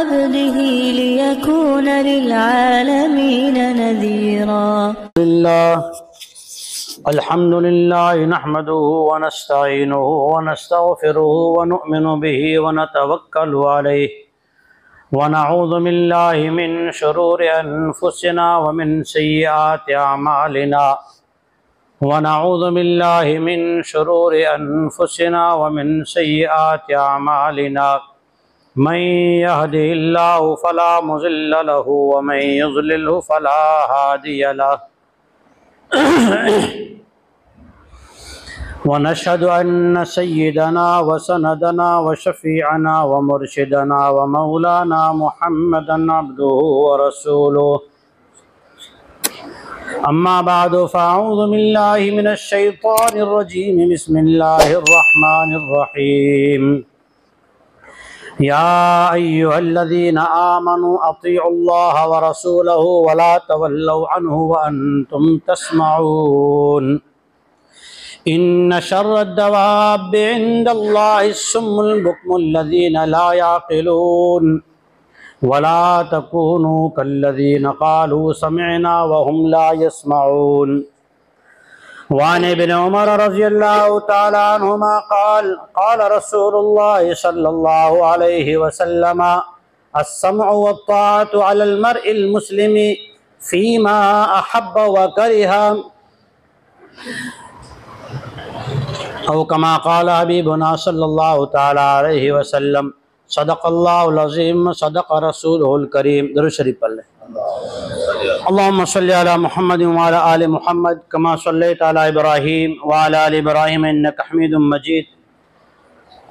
अब्दिही लियकून लिलआलमीन नज़ीरा। अल्हम्दुलिल्लाह नहमदुहु व नस्तईनुहु व नस्तगफिरुहु व नु'मिनु बिही व नतवक्कलु अलैहि व नऊज़ु बिल्लाहि मिन शुरूरि अनफुसिना व मिन सय्यिआति अमालिना व नऊज़ु बिल्लाहि मिन शुरूरि अनफुसिना व मिन सय्यिआति अमालिना मन यहदिहिल्लाहु फला मुज़िल्ल लहु व मन युज़लिल्हु फला हादिय लहु व नशहदु अन्न सय्यिदना व सनदना व शफ़ीअना व मुर्शिदना व मौलाना मुहम्मदन अब्दुहु व रसूलुहु। अम्मा बादु फ़अऊज़ु बिल्लाहि मिनश शैतानिर रजीम। बिस्मिल्लाहिर रहमानिर रहीम। या अय्युहल्लज़ीना आमनू अतीउल्लाह व रसूलहु व ला तवल्लौ अन्हु व अंतुम तस्मऊन। इन्न शर्रद्दवाब्बि इंदल्लाहि अस्सुम्मुल बुक्मुल्लज़ीना ला याक़िलून वला तकूनू कल्लज़ीना क़ालू समिअना व हुम ला यस्मऊन। वान इब्न उमर रज़ियल्लाहु तआला अन्हुमा क़ाल क़ाल रसूलुल्लाह सल्लल्लाहु अलैहि वसल्लम अस्समउ वत्ताअतु अलल मर्इल मुस्लिमी फ़ीमा अहब्ब व करिहा औ कमा क़ाल हबीबुना सल्लल्लाहु तआला अलैहि वसल्लम सदक़ल्लाहुल अज़ीम सदक़ रसूलुहुल करीम। दुरूद शरीफ पढ़ लें। अल्लाहुम्मा सल्लि अला मुहम्मद व अला आलि मुहम्मद कमा सल्लैता अला इब्राहीम व अला आलि इब्राहीम इन्नका हमीदुम मजीद।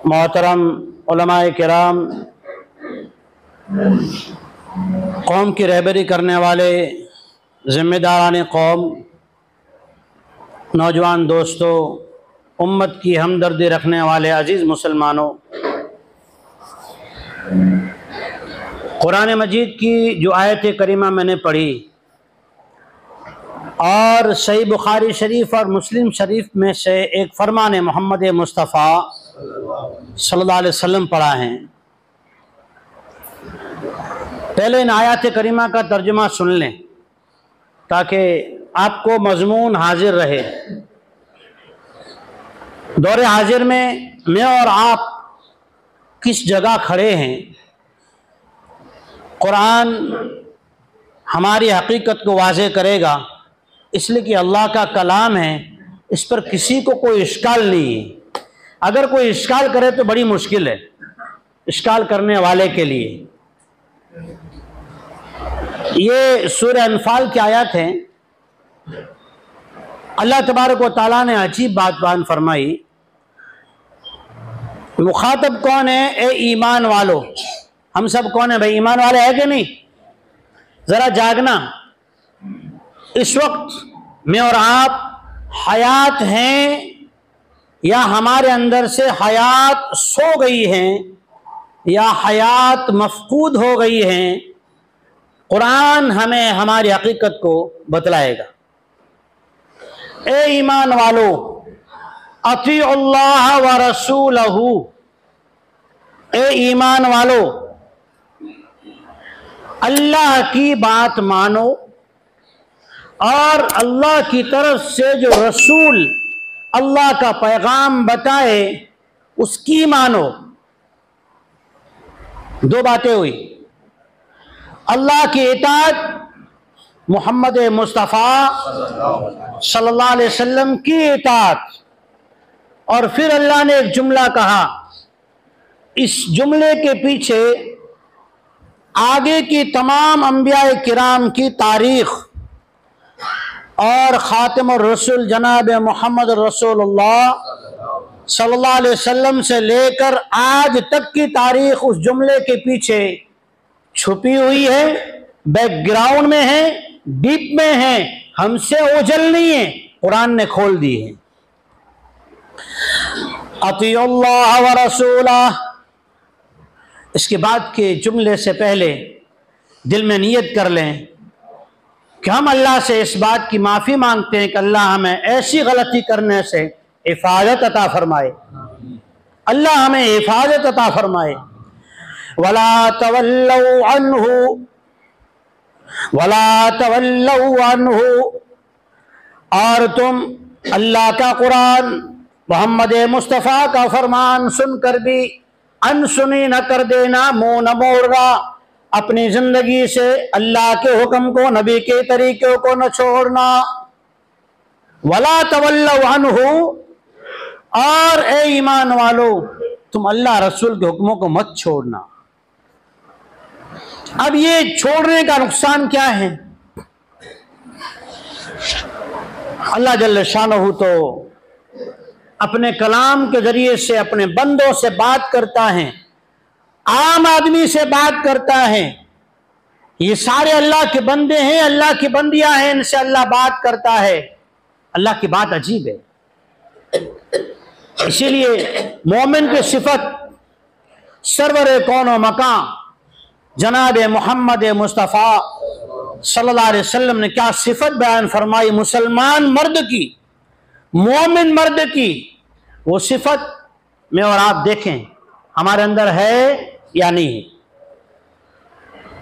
मोहतरम उलमाए किराम, कौम की रहबरी करने वाले ज़िम्मेदारान कौम, नौजवान दोस्तों, उम्मत की हमदर्दी रखने वाले अजीज़ मुसलमानों, कुरान मजीद की जो आयत करीमा मैंने पढ़ी और सही बुखारी शरीफ और मुस्लिम शरीफ में से एक फरमान मोहम्मद मुस्तफ़ा सल्लल्लाहु अलैहि वसल्लम पढ़ा है। पहले इन आयत करीमा का तर्जुमा सुन लें ताकि आपको मजमून हाजिर रहे। दौरे हाजिर में मैं और आप किस जगह खड़े हैं, कुरान हमारी हकीकत को वाज़े करेगा, इसलिए कि अल्लाह का कलाम है, इस पर किसी को कोई इश्काल नहीं है। अगर कोई इश्काल करे तो बड़ी मुश्किल है इश्काल करने वाले के लिए। ये सूरह अनफाल की आयत है। अल्लाह तबारक व तआला ने अजीब बात बयान फरमाई। मुखातब कौन है? ए ईमान वालो। हम सब कौन है भाई? ईमान वाले हैं कि नहीं? जरा जागना। इस वक्त मैं और आप हयात हैं या हमारे अंदर से हयात सो गई है या हयात मफकूद हो गई है, कुरान हमें हमारी हकीकत को बतलाएगा। ए ईमान वालो, अतीउल्लाह व रसूलहु। ए ईमान वालो, अल्लाह की बात मानो और अल्लाह की तरफ से जो रसूल अल्लाह का पैगाम बताए उसकी मानो। दो बातें हुई, अल्लाह की इताअत, मोहम्मद मुस्तफ़ा सल्लल्लाहु अलैहि वसल्लम की इताअत। और फिर अल्लाह ने एक जुमला कहा, इस जुमले के पीछे आगे की तमाम अंबिया किराम की तारीख और खातिमुर रसूल जनाब मोहम्मद रसूलुल्लाह सल्लल्लाहु अलैहि वसल्लम से लेकर आज तक की तारीख उस जुमले के पीछे छुपी हुई है, बैकग्राउंड में है, डीप में है, हमसे ओझल नहीं है, कुरान ने खोल दी है। अतीउल्लाह व रसूलह। इसके बाद के जुमले से पहले दिल में नियत कर लें कि हम अल्लाह से इस बात की माफ़ी मांगते हैं कि अल्लाह हमें ऐसी गलती करने से हिफाजत अता फरमाए, अल्लाह हमें हिफाजत अता फरमाए। वला तवल्लौ अन्हु, वला तवल्लौ अन्हु, और तुम अल्लाह का कुरान, मोहम्मद मुस्तफ़ा का फरमान सुनकर भी अनसुनी न कर देना, मुंह न मोड़ना, अपनी जिंदगी से अल्लाह के हुक्म को, नबी के तरीकों को न छोड़ना। वला तवल्लौ अन्हु, और ए ईमान वालो तुम अल्लाह रसूल के हुक्मों को मत छोड़ना। अब ये छोड़ने का नुकसान क्या है? अल्लाह जल्ल शानहू तो अपने कलाम के जरिए से अपने बंदों से बात करता है, आम आदमी से बात करता है। ये सारे अल्लाह के बंदे हैं, अल्लाह की बंदियां हैं, इनसे अल्लाह बात करता है। अल्लाह की बात अजीब है। इसीलिए मोमिन की सिफत सरवर कौनो मकान जनाब मोहम्मद मुस्तफ़ा सल्लल्लाहु अलैहि वसल्लम ने क्या सिफत बयान फरमाई मुसलमान मर्द की, मोमिन मर्द की। वो सिफत में और आप देखें हमारे अंदर है या नहीं है।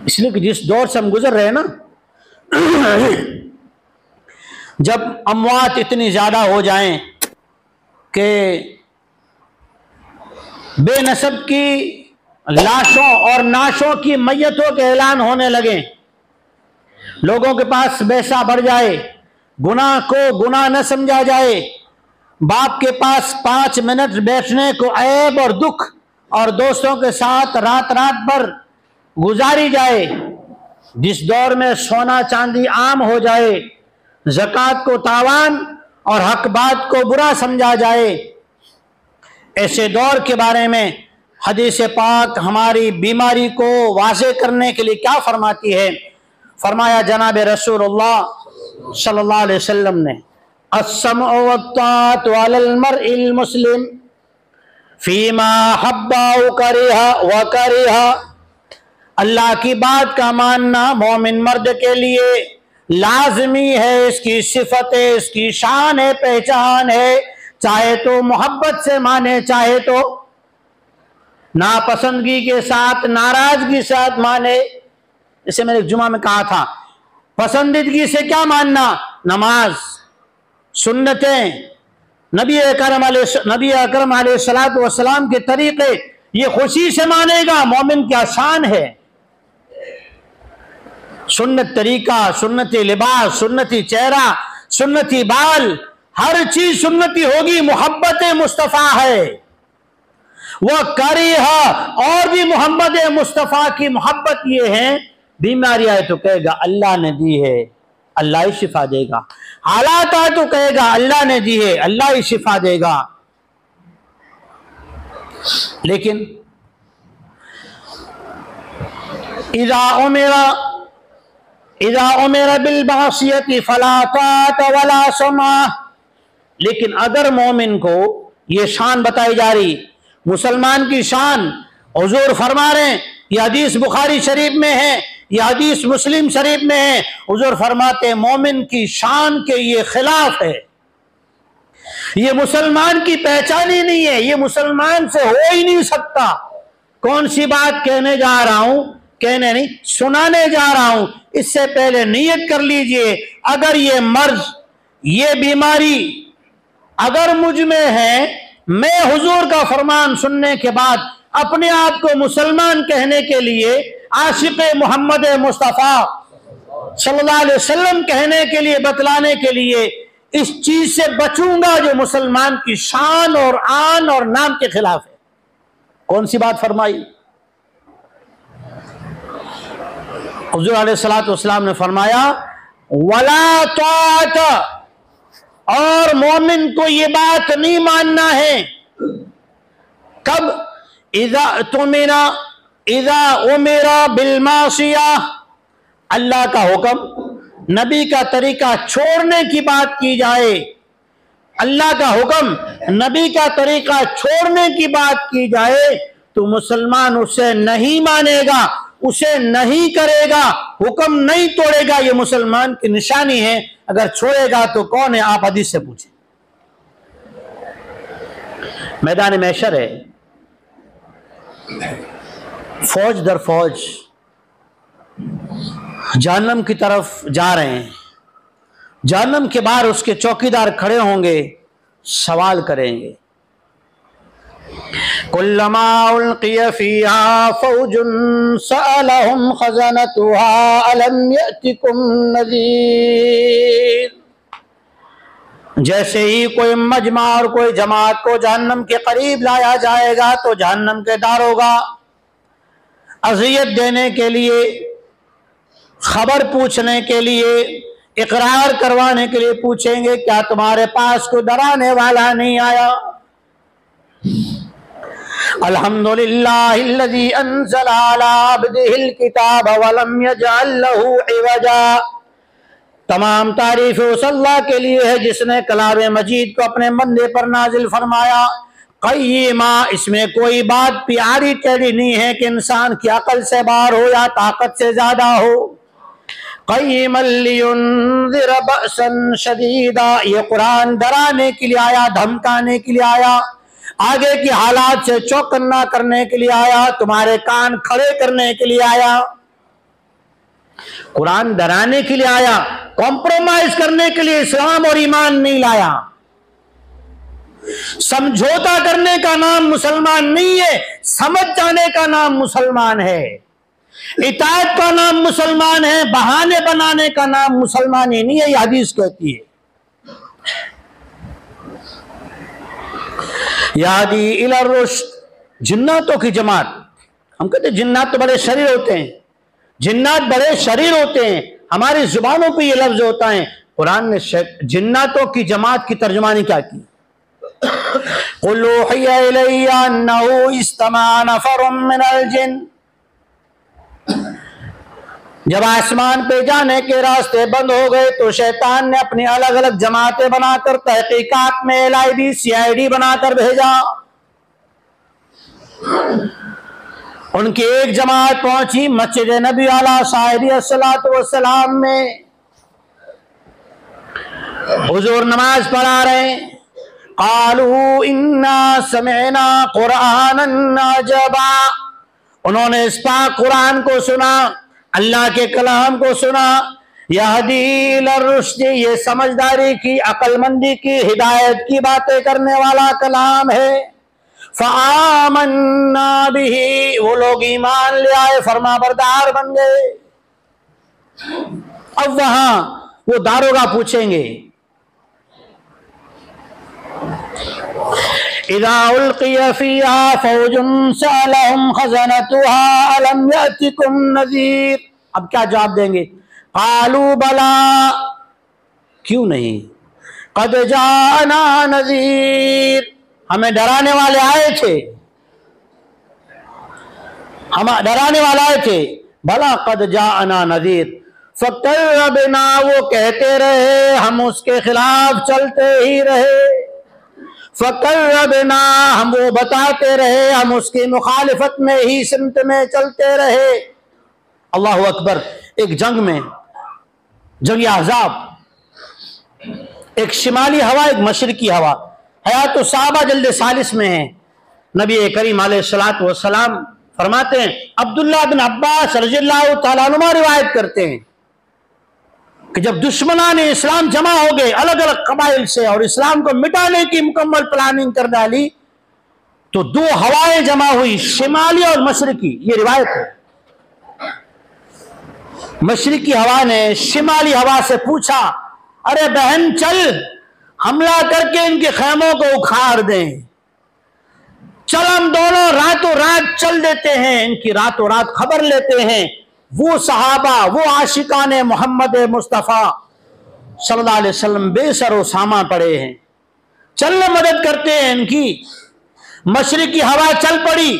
इसलिए कि जिस दौर से हम गुजर रहे हैं ना, जब अमवात इतनी ज्यादा हो जाएं कि बेनसब की लाशों और नाशों की मैयतों के ऐलान होने लगे, लोगों के पास पैसा बढ़ जाए, गुनाह को गुनाह न समझा जाए, बाप के पास 5 मिनट बैठने को ऐब और दुख और दोस्तों के साथ रात रात भर गुजारी जाए, जिस दौर में सोना चांदी आम हो जाए, ज़कात को तावान और हक बात को बुरा समझा जाए, ऐसे दौर के बारे में हदीस पाक हमारी बीमारी को वाज़े करने के लिए क्या फरमाती है? फरमाया जनाब रसूलुल्लाह सल्लल्लाहु अलैहि वसल्लम ने, अस्समअ वत्ताअतु अलल मर्इल मुस्लिम फीमा हब्बा व करिहा। अल्लाह की बात का मानना मोमिन मर्द के लिए लाजमी है, इसकी सिफत है, इसकी शान है, पहचान है। चाहे तो मोहब्बत से माने, चाहे तो नापसंदगी के साथ, नाराजगी के साथ माने। जैसे मैंने जुमा में कहा था, पसंदीदगी से क्या मानना? नमाज, सुन्नतें, नबी अकरम अलैहिस्सलातु वस्सलाम के तरीके, ये खुशी से मानेगा, मोमिन की शान है। सुन्नत तरीका, सुन्नती लिबास, सुन्नती चेहरा, सुन्नती बाल, हर चीज सुन्नती होगी। मोहब्बत मुस्तफ़ा है वह करीहा, और भी मोहम्मद मुस्तफ़ा की मोहब्बत ये है। बीमारी आए तो कहेगा अल्लाह ने दी है, अल्लाह ही शिफा देगा। हालात आए तो कहेगा अल्लाह ने दी है, अल्लाह ही शिफा देगा। लेकिन इज़ा उमिरा बिल मासियति फला ताअत वला समा। लेकिन अगर मोमिन को ये शान बताई जा रही, मुसलमान की शान, हुजूर फरमा रहे हैं, ये हदीस बुखारी शरीफ में है, ये हदीस मुस्लिम शरीफ में है, हुजूर फरमाते हैं मोमिन की शान के ये खिलाफ है, ये मुसलमान की पहचान ही नहीं है, ये मुसलमान से हो ही नहीं सकता। कौन सी बात कहने जा रहा हूं, कहने नहीं, सुनाने जा रहा हूं। इससे पहले नियत कर लीजिए, अगर ये मर्ज, ये बीमारी अगर मुझ में है, मैं हुजूर का फरमान सुनने के बाद अपने आप को मुसलमान कहने के लिए, आशिक मोहम्मद मुस्तफ़ा सल्लल्लाहु अलैहि वसल्लम कहने के लिए, बतलाने के लिए इस चीज से बचूंगा जो मुसलमान की शान और आन और नाम के खिलाफ है। कौन सी बात फरमाई? हुजूर अलैहिस्सलातु वस्सलाम ने फरमाया वला ताअत, और मोमिन को ये बात नहीं मानना है। कब? इज़ा उमिरा बिल मासिया, अल्लाह का हुक्म, नबी का तरीका छोड़ने की बात की जाए, अल्लाह का हुक्म, नबी का तरीका छोड़ने की बात की जाए, तो मुसलमान उसे नहीं मानेगा, उसे नहीं करेगा, हुक्म नहीं तोड़ेगा। ये मुसलमान की निशानी है। अगर छोड़ेगा तो कौन है? आप हदीस से पूछें। मैदान महशर है, फौज दर फौज जहन्नम की तरफ जा रहे हैं। जहन्नम के बाहर उसके चौकीदार खड़े होंगे, सवाल करेंगे, कुल्लमा उल्किया फीहा फौजुन सअलहुम खज़नतुहा अलम यअतिकुम नज़ीर। जैसे ही कोई मजमा और कोई जमात को जहन्नम के करीब लाया जाएगा तो जहन्नम के दारोगा अज़ियत देने के लिए, खबर पूछने के लिए, इकरार करवाने के लिए पूछेंगे, क्या तुम्हारे पास कोई डराने वाला नहीं आया? अल्हम्दुलिल्लाहिल्लज़ी अंज़ला अला अब्दिहिल किताब वलम यजअल लहू इवजा। तमाम तारीफ उस अल्लाह के लिए है जिसने कलाम मजीद को अपने बंदे पर नाजिल फरमाया। क़य्यिमा, इसमें कोई बात प्यारी टेढ़ी नहीं है कि इंसान की अकल से बाहर हो या ताकत से ज्यादा हो। क़य्यिमन लियुनज़िर बअसन शदीदा, ये कुरान डराने के लिए आया, धमकाने के लिए आया, आगे की हालात से चौकन्ना करने के लिए आया, तुम्हारे कान खड़े करने के लिए आया। कुरान डराने के लिए आया, कॉम्प्रोमाइज करने के लिए इस्लाम और ईमान नहीं लाया। समझौता करने का नाम मुसलमान नहीं है, समझ जाने का नाम मुसलमान है। इताअत का नाम मुसलमान है, बहाने बनाने का नाम मुसलमानी नहीं है, यह हदीस कहती है। यादी इलर रुश्द, जिन्नातों की जमात, हम कहते हैं जिन्नात तो बड़े शरीर होते हैं, जिन्नात बड़े शरीर होते हैं, हमारी जुबानों पे ये लफ्ज होता है। कुरान ने जिन्नातों की जमात की तर्जुमानी क्या की? कुल उहिया इलैया अन्नहु इस्तमा नफरुम मिनल जिन्न। जब आसमान पे जाने के रास्ते बंद हो गए तो शैतान ने अपनी अलग अलग जमातें बनाकर तहकीकात में LID CID बनाकर भेजा। उनकी एक जमात पहुंची मस्जिद नबी आला साहिब सलाम में, हुजूर नमाज पढ़ा रहे। क़ालू इन्ना समिअना क़ुरआनन अजबा, उन्होंने इस पाक कुरान को सुना, अल्लाह के कलाम को सुना। यहदी इलर रुश्द, ये समझदारी की, अक्लमंदी की, हिदायत की बातें करने वाला कलाम है। फ़आमन्ना बिही, वो लोग ईमान ले आए, फरमाबरदार बन गए। अब वहां वो दारोगा पूछेंगे, इज़ा उल्क़िया फ़ीहा फ़ौजुन सअलहुम ख़ज़नतुहा अलम यअतिकुम नज़ीर। अब क्या जवाब देंगे? क़ालू बला, क्यों नहीं, क़द जाअना नज़ीर, हमें डराने वाले आए थे, हम डराने वाले आए थे। भला क़द जाअना नज़ीर फ़कर्रबना, वो कहते रहे, हम उसके खिलाफ चलते ही रहे। फ़कर्रबना, हम वो बताते रहे, हम उसकी मुखालिफत में ही सिमत में चलते रहे। अल्लाहु अकबर। एक जंग में, जंग अहज़ाब, एक शिमाली हवा, एक मशरिकी हवा, हयात सहाबा जल्द सालिस में है। नबी करीम अलैहिस्सलातु वस्सलाम फरमाते हैं, अब्दुल्लाह बिन अब्बास रज़ियल्लाहु तआला अन्हुमा रिवायत करते हैं कि जब दुश्मनान इस्लाम जमा हो गए अलग अलग कबाइल से और इस्लाम को मिटाने की मुकम्मल प्लानिंग कर डाली, तो दो हवाएं जमा हुई, शिमाली और मशरिकी। ये रिवायत है। मशरिकी हवा ने शिमाली हवा से पूछा, अरे बहन चल, हमला करके इनके खेमों को उखाड़ दें, चल हम दोनों रातों रात चल देते हैं, इनकी रातों रात खबर लेते हैं। वो सहाबा, वो आशिकाने मोहम्मद मुस्तफ़ा सल्लल्लाहु अलैहि वसल्लम बेसरो सामा पड़े हैं, चलने मदद करते हैं इनकी। मशरिकी हवा चल पड़ी।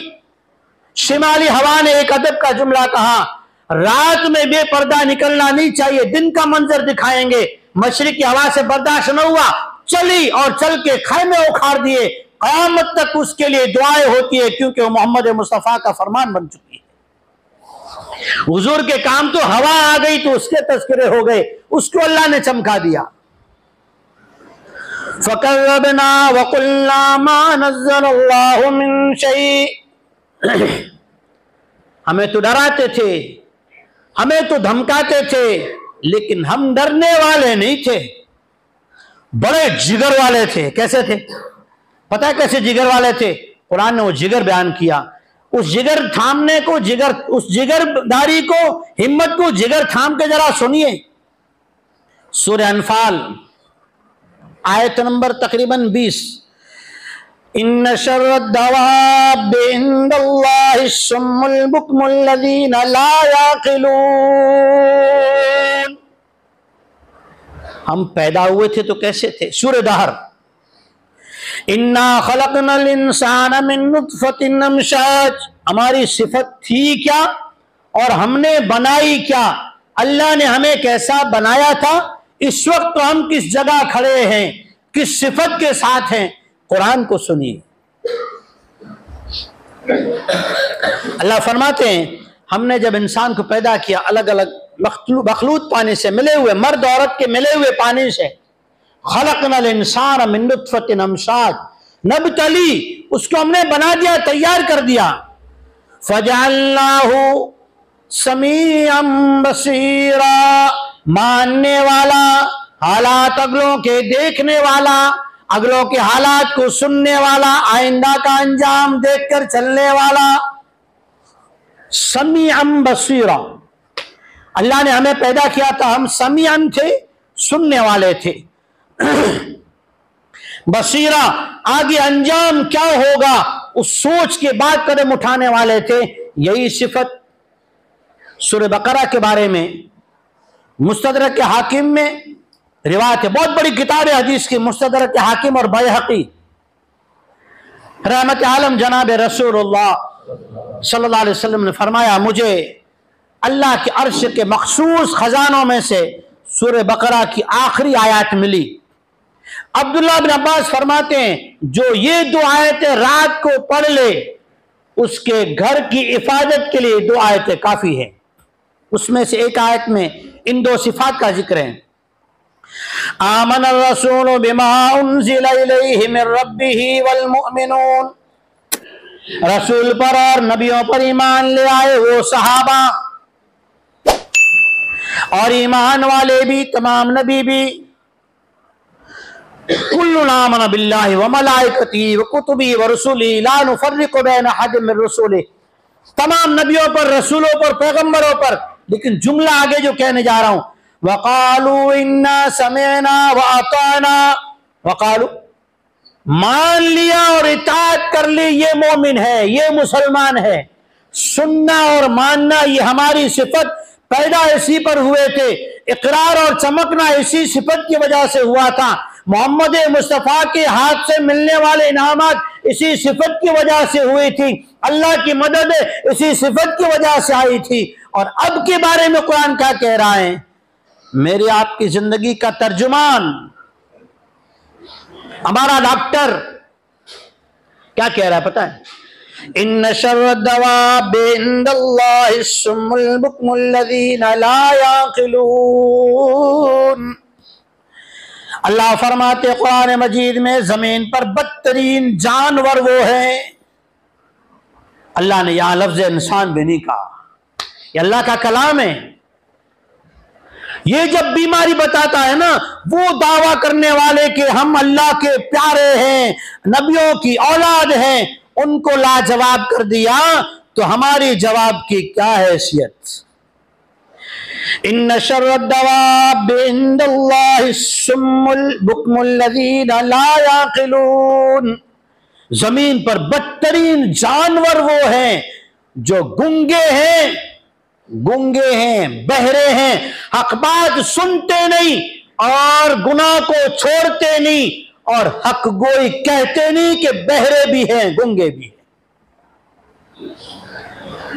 शिमाली हवा ने एक अदब का जुमला कहा, रात में बेपर्दा निकलना नहीं चाहिए, दिन का मंजर दिखाएंगे। मशरिकी हवा से बर्दाश्त न हुआ, चली और चल के खैमे उखाड़ दिए। क़यामत तक उसके लिए दुआएं होती है, क्योंकि वो मोहम्मद मुस्तफ़ा का फरमान बन चुकी है। हुजूर के काम तो हवा आ गई तो उसके तस्करे हो गए, उसको अल्लाह ने चमका दिया। फकज़्ज़बना व क़ुल्ना मा नज़्ज़लल्लाहु मिन शै। हमें तो डराते थे, हमें तो धमकाते थे, लेकिन हम डरने वाले नहीं थे, बड़े जिगर वाले थे। कैसे थे? पता है कैसे जिगर वाले थे? कुरान ने वो जिगर बयान किया। उस जिगर थामने को, जिगर, उस जिगरदारी को, हिम्मत को जिगर थाम के जरा सुनिए। सूरह अनफाल आयत नंबर तकरीबन 20। इन्न शर्रद दवाब इंदल्लाहि सुम्मुल बुकमुल लज़ीना ला याक़िलून। हम पैदा हुए थे तो कैसे थे? सूरह दहर, इन्ना खलकनल इंसाना मिन नुत्फतिन अमशाज। हमारी सिफत थी क्या और हमने बनाई क्या? अल्लाह ने हमें कैसा बनाया था? इस वक्त तो हम किस जगह खड़े हैं, किस सिफत के साथ हैं? कुरान को सुनिए। अल्लाह फरमाते हैं, हमने जब इंसान को पैदा किया अलग अलग मखलूत पानी से मिले हुए, मर्द औरत के मिले हुए पानी से, खलकनल इंसान मिन नुत्फतिन अमशाज नबतली, उसको हमने बना दिया, तैयार कर दिया। फजअल्नाहु समीअम बसीरा, मानने वाला, हालात अगलों के देखने वाला, अगलों के हालात को सुनने वाला, आइंदा का अंजाम देखकर चलने वाला। समीअम बसीरा, अल्लाह ने हमें पैदा किया था, हम समीअन थे, सुनने वाले थे। बसीरा, आगे अंजाम क्या होगा उस सोच के बाद कदम उठाने वाले थे। यही सिफत सूरह बकरा के बारे में मुस्तदरक के हाकिम में रिवायत है। बहुत बड़ी किताब है हदीस की, मुस्तदरक के हाकिम और बैहक़ी। रहमत आलम जनाब रसूलुल्लाह सल्लल्लाहु अलैहि वसल्लम ने फरमाया, मुझे अल्लाह के अर्श के मखसूस खजानों में से सूरह बकरा की आखिरी आयत मिली। अब्दुल्लाह बिन अब्बास फरमाते हैं, जो ये दो आयतें रात को पढ़ ले, उसके घर की हिफाजत के लिए दो आयतें काफी है। उसमें से एक आयत में इन दो सिफात का जिक्र है। आमन रसूल बिमा उन्ज़िला इलैहि मिन रब्बिही वल मुअमिनून, रसूल पर और नबियों पर ईमान ले आए वो सहाबा और ईमान वाले भी, तमाम नबी भी। कुल्लुना आमना बिल्लाहि व मलाइकतिही व कुतुबिही व रुसुलिही ला नुफर्रिकु बैन अहदिन मिन रुसुलिही, तमाम नबियों पर, रसूलों पर, पैगंबरों पर। लेकिन जुमला आगे जो कहने जा रहा हूं, वक़ालू इन्ना समिअना व अताना, वक़ालू, मान लिया और इताअत कर ली, ये मोमिन है, ये मुसलमान है। सुनना और मानना ये हमारी सिफत, पैदा इसी पर हुए थे, इकरार और चमकना इसी सिफत की वजह से हुआ था। मोहम्मद मुस्तफ़ा के हाथ से मिलने वाले इनामात इसी सिफत की वजह से हुई थी। अल्लाह की मदद इसी सिफत की वजह से आई थी। और अब के बारे में कुरान क्या कह रहा है? मेरी आपकी जिंदगी का तर्जुमान, हमारा डॉक्टर क्या कह रहा है पता है? इन्न शर्रद दवाब इंदल्लाहि सुम्मुल बुकमुल लज़ीना ला याक़िलून। अल्लाह फरमाते कुरान मजीद में, जमीन पर बदतरीन जानवर वो है। अल्लाह ने यहां लफ्ज इंसान भी नहीं कहा, ये अल्लाह का कलाम है। ये जब बीमारी बताता है ना, वो दावा करने वाले कि हम अल्लाह के प्यारे हैं, नबियों की औलाद हैं, उनको लाजवाब कर दिया, तो हमारी जवाब की क्या हैसियत? इन्न शर्रद दवाब इंदल्लाहि सुम्मुल बुकमुल लज़ीना ला याक़िलून, जमीन पर बदतरीन जानवर वो हैं जो गूंगे हैं, बहरे हैं, हक बात सुनते नहीं और गुनाह को छोड़ते नहीं, और हक गोई कहते नहीं कि बहरे भी हैं, गूंगे भी हैं।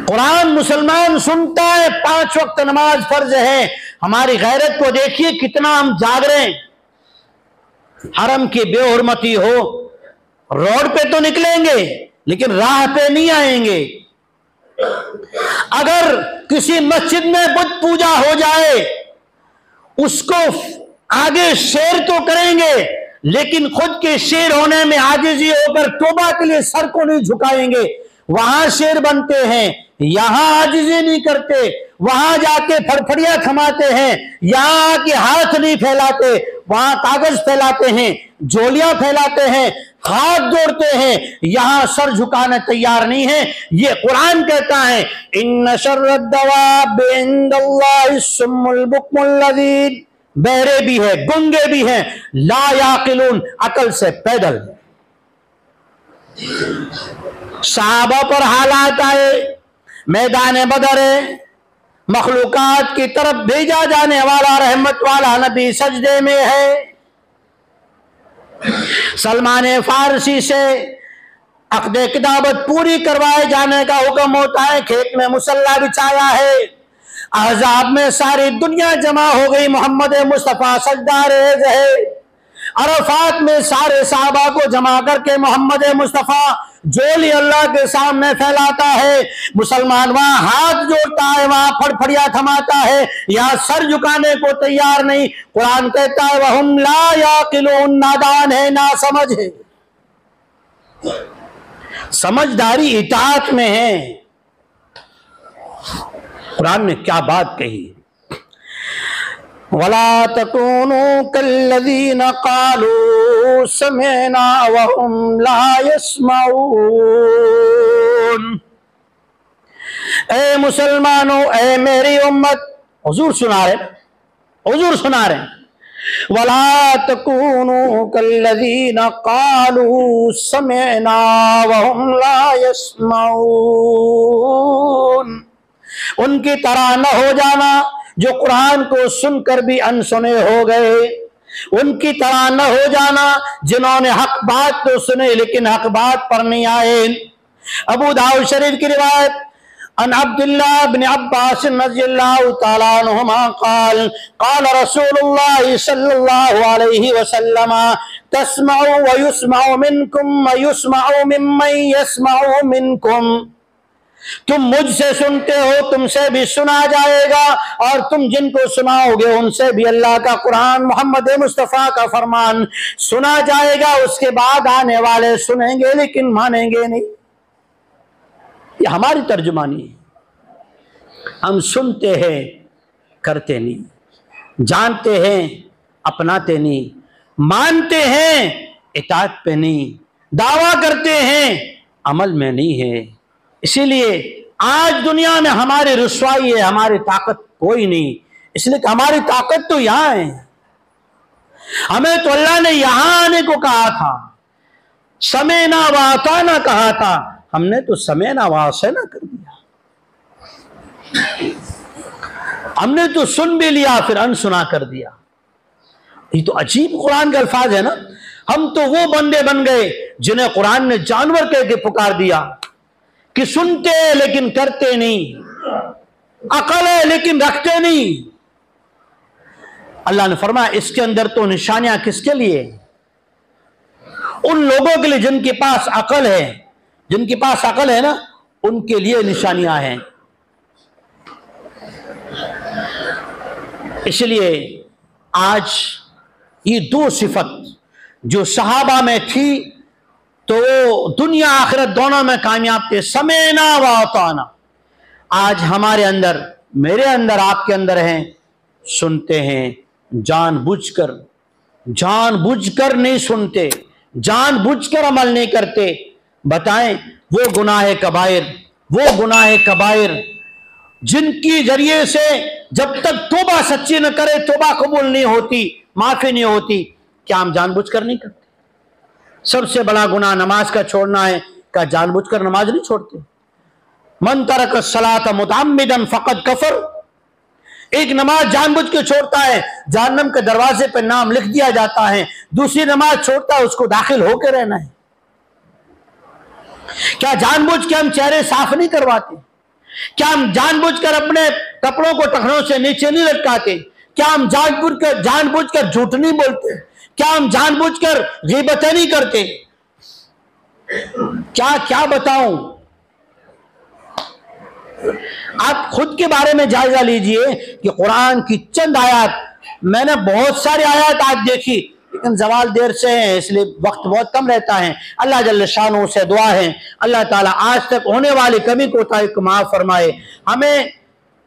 कुरान मुसलमान सुनता है, 5 वक्त नमाज फर्ज है। हमारी गैरत को देखिए, कितना हम जाग रहे हैं। हरम की बेहुरमती हो, रोड पे तो निकलेंगे लेकिन राह पे नहीं आएंगे। अगर किसी मस्जिद में बुत पूजा हो जाए, उसको आगे शेर तो करेंगे लेकिन खुद के शेर होने में आजिजी होकर तौबा के लिए सर को नहीं झुकाएंगे, वहां शेर बनते हैं, यहां आजिजी नहीं करते, वहां जाके फड़फड़ियां थमाते हैं, यहां आके हाथ नहीं फैलाते, वहां कागज फैलाते हैं, झोलियां फैलाते हैं, हाथ जोड़ते हैं, यहां सर झुकाने तैयार नहीं है। ये कुरान कहता है इन्न शर्रद्दवाब इंदल्लाहि सुम्मुल बुक्मुल लज़ीन, बहरे भी है, गुंगे भी हैं, ला याकिलून, अकल से पैदल। सहाबा पर हालात आए, मैदान बदर है, मखलूकात की तरफ भेजा जाने वाला रहमत वाला नबी सजदे में है। सलमान फारसी से अक़्दे किताबत पूरी करवाए जाने का हुक्म होता है, खेत में मुसल्ला बिछाया है, अहज़ाब में सारी दुनिया जमा हो गई, मोहम्मद मुस्तफ़ा सजदा रेज़ है। अरफात में सारे सहाबा को जमा करके मोहम्मद मुस्तफ़ा जोली अल्लाह के सामने फैलाता है, मुसलमान वहां हाथ जोड़ता है, वहां फड़फड़िया थमाता है, यहां सर झुकाने को तैयार नहीं। कुरान कहता है वहुम ला याकिलून, नादान है, ना समझ है। समझदारी इताअत में है। कुरान ने क्या बात कही, वला तकूनू कल्लज़ीना क़ालू समिअना वहुम ला यस्मऊन। ए मुसलमानों, ए मेरी उम्मत, हुजूर सुना रहे, वला तकूनू कल्लज़ीना क़ालू समिअना वहुम ला यस्मऊन। उनकी तरह न हो जाना जो कुरान को सुनकर भी अनसुने हो गए, उनकी तरह न हो जाना जिन्होंने हक बात तो सुने लेकिन हक बात पर नहीं आए। अबू दाऊद शरीफ की रिवायत अन अब्दुल्लाह इब्न अब्बास रज़ियल्लाहु तआला अन्हुमा क़ाल क़ाल रसूलुल्लाह सल्लल्लाहु अलैहि वसल्लम तस्मऊ व युस्मऊ मिनकुम व युस्मऊ मिम्मन यस्मऊ मिनकुम। तुम मुझसे सुनते हो, तुमसे भी सुना जाएगा, और तुम जिनको सुनाओगे उनसे भी अल्लाह का कुरान, मोहम्मद मुस्तफ़ा का फरमान सुना जाएगा। उसके बाद आने वाले सुनेंगे लेकिन मानेंगे नहीं। ये हमारी तर्जुमानी है। हम सुनते हैं, करते नहीं, जानते हैं, अपनाते नहीं, मानते हैं, इताअत पे नहीं, दावा करते हैं, अमल में नहीं है। इसीलिए आज दुनिया में हमारी रुसवाई है, हमारी ताकत कोई नहीं, इसलिए कि हमारी ताकत तो यहां है। हमें तो अल्लाह ने यहां आने को कहा था, समेना व अताना कहा था, हमने तो समेना व अताना कर दिया। हमने तो सुन भी लिया फिर अनसुना कर दिया। ये तो अजीब कुरान के अल्फाज है ना। हम तो वो बंदे बन गए जिन्हें कुरान ने जानवर कह के पुकार दिया कि सुनते हैं लेकिन करते नहीं, अकल है लेकिन रखते नहीं। अल्लाह ने फरमाया इसके अंदर तो निशानियां किसके लिए? उन लोगों के लिए जिनके पास अकल है, जिनके पास अकल है ना, उनके लिए निशानियां हैं। इसलिए आज ये दो सिफत जो सहाबा में थी तो वो दुनिया आखिरत दोनों में कामयाब थे, समेना व अताना। आज हमारे अंदर, मेरे अंदर, आपके अंदर हैं, सुनते हैं, जानबूझकर नहीं सुनते, जानबूझकर अमल नहीं करते। बताएं वो गुनाह कबायर जिनकी जरिए से जब तक तौबा सच्ची न करे तौबा कबूल नहीं होती, माफी नहीं होती, क्या हम जानबूझकर नहीं करते? सबसे बड़ा गुनाह नमाज का छोड़ना है, क्या जानबूझकर नमाज नहीं छोड़ते? मन तरक सलात मुतअम्मिदन फक़द कफर। एक नमाज जानबूझ के छोड़ता है, जहन्नम के दरवाजे पर नाम लिख दिया जाता है। दूसरी नमाज छोड़ता है, उसको दाखिल होकर रहना है। क्या जानबूझ के हम चेहरे साफ नहीं करवाते? क्या हम जानबूझकर अपने कपड़ों को टखनों से नीचे नहीं लटकाते? क्या हम जानबूझकर झूठ नहीं बोलते? क्या हम जानबूझकर ग़ीबतें नहीं करते? क्या बताऊं? आप खुद के बारे में जायजा लीजिए कि कुरान की चंद आयत, मैंने बहुत सारी आयत आज देखी, लेकिन जवाल देर से है इसलिए वक्त बहुत कम रहता है। अल्लाह जल्ल शानहू से दुआ है अल्लाह ताला आज तक होने वाली कमी कोताही को माफ फरमाए, हमें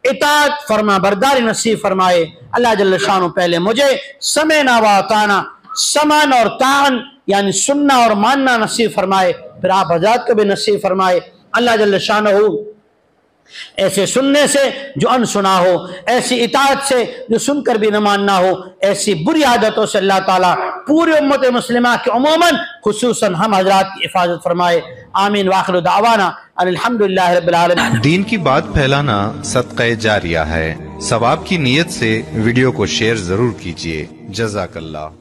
इताअत फरमा बरदारी नसीब फरमाए। अल्लाह जल्ल शानहू पहले मुझे समेना व अताना, समान और तान यानी सुनना और मानना नसीब फरमाए, फिर आप हज़रात को भी नसीब फरमाए। अल्लाह जल्ल शानहू ऐसे सुनने से जो अनसुना हो, ऐसी इताअत से जो सुनकर भी न मानना हो, ऐसी बुरी आदतों से अल्लाह ताला पूरी उम्मत मुस्लिमा के उमूमन खुसूसन हम हजरात की हिफाजत फरमाए। आमीन। वाखिर दावाना अल्हम्दुलिल्लाहि रब्बिल आलमीन। दीन की बात फैलाना सदक़े जारिया है। सवाब की नीयत से वीडियो को शेयर जरूर कीजिए। जज़ाकल्लाह।